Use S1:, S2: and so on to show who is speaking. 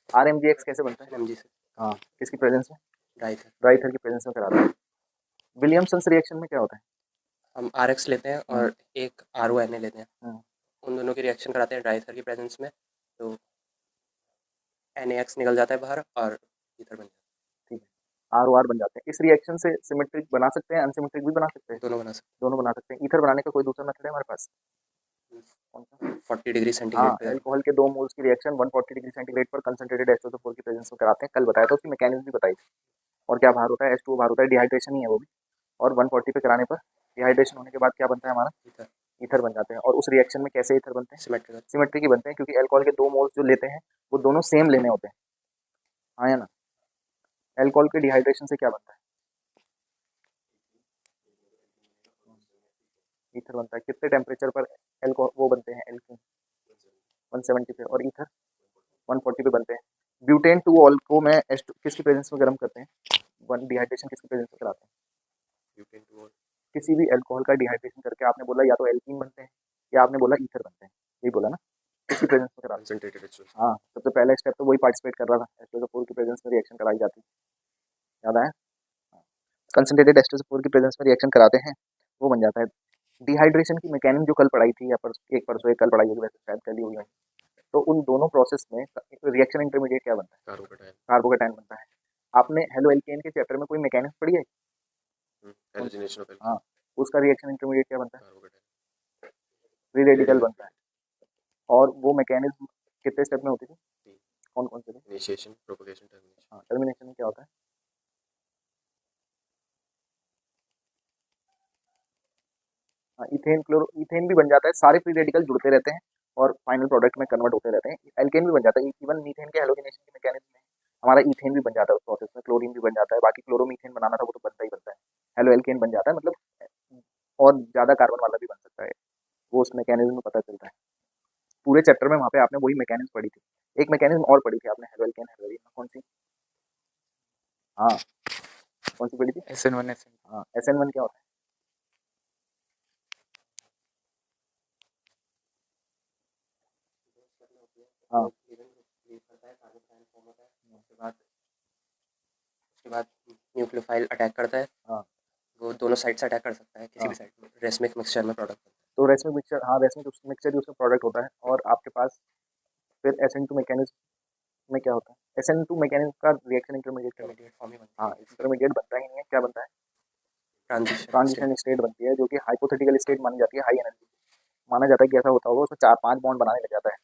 S1: RMGX कैसे बनता है?
S2: NMG से
S1: हाँ, किसकी प्रेजेंस में?
S2: डाइथर।
S1: ड्राइथर की प्रेजेंस में कराते हैं। विलियमसन्स रिएक्शन में क्या होता है?
S2: हम RX लेते हैं
S1: हाँ,
S2: और एक RONA लेते हैं,
S1: हाँ,
S2: उन दोनों की रिएक्शन कराते हैं डाइथर की प्रेजेंस में, तो NaX निकल जाता है बाहर और ईथर बन जाता
S1: ठीक है। ROR बन जाते हैं। इस रिएक्शन से सिमेट्रिक बना सकते हैं, अनसिमेट्रिक भी बना सकते हैं।
S2: है, दोनों बना
S1: दोनों बना सकते हैं। ईथर बनाने का कोई दूसरा मेथड है हमारे पास? कौन सा?
S2: सकते हैं 40 डिग्री
S1: हाँ,
S2: सेंटीग्रेड पे।
S1: अल्कोहल के 2 मोल्स की रिएक्शन 140 डिग्री सेंटीग्रेड पर कंसंट्रेटेड H2SO4 की प्रेजेंस में कराते हैं। कल बताया था, उसकी मैकेनिज्म भी बताई थी। और क्या बाहर होता है? H2O बाहर होता है, डिहाइड्रेशन ही है वो भी। और 140 पे कराने पर डिहाइड्रेशन होने के बाद क्या बनता है हमारा?
S2: ईथर
S1: ईथर बन जाते हैं। और उस रिएक्शन में कैसे ईथर बनते हैं?
S2: सिमेट्रिकल।
S1: सिमेट्रिक ही बनते हैं, क्योंकि अल्कोहल के 2 मोल्स जो लेते हैं वो दोनों सेम लेने होते हैं। हाँ या ना? अल्कोहल के डिहाइड्रेशन से क्या बनता है? ईथर बनता है। कितने टेम्परेचर पर एल्कोहल वो बनते हैं एल्कीन? 170 पे। और ईथर 140 पे बनते हैं। ब्यूटेन 2 ऑल को मैं किसकी प्रेजेंस में गर्म करते हैं? वन डिहाइड्रेशन किसकी प्रेजेंस में कराते हैं?
S2: ब्यूटेन टू और
S1: किसी भी अल्कोहल का डिहाइड्रेशन करके आपने बोला या तो एल्कीन बनते हैं या आपने बोला ईथर बनते हैं। यही बोला ना? किसकी प्रेजेंस में कराते
S2: कंसंट्रेटेड
S1: हैं? हाँ, सबसे पहला स्टेप तो वही पार्टिसिपेट कर रहा था, H2SO4 की प्रेजेंस में रिएक्शन कराई जाती है। याद आया? कंसंट्रेटेड H2SO4 की प्रेजेंस में रिएक्शन कराते हैं, वो बन जाता है। डिहाइड्रेशन की मैकेनिज्म जो कल पढ़ाई थी, या एक परसों एक कल पढ़ाई होगी, वैसे शायद कल ही हुई है। तो उन दोनों प्रोसेस में रिएक्शन इंटरमीडिएट क्या बनता है?
S2: कार्बोकैटायन।
S1: कार्बोकेटायन बनता है। आपने हेलो एल्केन के चैप्टर में कोई मैकेनिज्म पढ़ी है? कौन सी?
S2: हेलोजनेशन ऑफ
S1: हाँ,
S2: एल्कीन।
S1: उसका रिएक्शन इंटरमीडिएट क्या बनता है?
S2: Carbocation.
S1: Free
S2: free
S1: radical
S2: radical.
S1: बनता है। और वो मैकेनिज्म कितने स्टेप में होती थी? कौन कौन से थे?
S2: Initiation, propagation, termination.
S1: हाँ, टर्मिनेशन में क्या होता है? हाँ, इथेन भी बन जाता है। सारे फ्री रेडिकल जुड़ते रहते हैं और फाइनल प्रोडक्ट में कन्वर्ट होते रहते हैं। एल्केन भी बन जाता है। इवन मीथेन के हेलोजनेशन की मैकेनिज्म में हमारा इथेन भी बन जाता है उस प्रोसेस में। क्लोरीन भी बन जाता है। बाकी क्लोरोमीथेन बनाना था, वो तो बनता ही बनता है। हेलो एल्केन बन जाता है, मतलब और ज्यादा कार्बन वाला भी बन सकता है। वो उस मैकेनिज्म में पता चलता है। पूरे चैप्टर में वहाँ पे आपने वही मैकेनिज्म पढ़ी थी। एक मैकेनिज्म और पढ़ी थी आपने हेलो एल्केन हेलोजन में, कौन सी? हाँ, कौन सी पढ़ी थी?
S2: SN1 SN।
S1: हाँ, SN1 क्या होता है? हाँ,
S2: उसके बाद न्यूक्लियोफाइल अटैक करता है,
S1: हाँ,
S2: वो दोनों साइड से अटैक कर सकता है, किसी भी
S1: हाँ।
S2: साइड में रेसमिक मिक्सचर में प्रोडक्ट बनता
S1: तो रेसमिक मिक्सचर, हाँ, रेसमिक मिक्सचर ही उसका प्रोडक्ट होता है। और आपके पास फिर SN2 मैकेनिज्म में क्या होता है? SN2 मैकेनिज्म का रिएक्शन इंटरमीडिएट
S2: है,
S1: क्या बनता
S2: इंटरमीडिएट फॉर्म ही
S1: है?
S2: बनती
S1: हाँ,
S2: है,
S1: इंटरमीडिएट बनता ही नहीं है। क्या बनता है?
S2: Transition state.
S1: ट्रांजिशन स्टेट बनती है, जो कि हाइपोथेटिकल स्टेट मानी जाती है, हाई एनर्जी। माना जाता है कि ऐसा होता होगा, उसमें 4-5 बॉन्ड बनाने लग जाता है।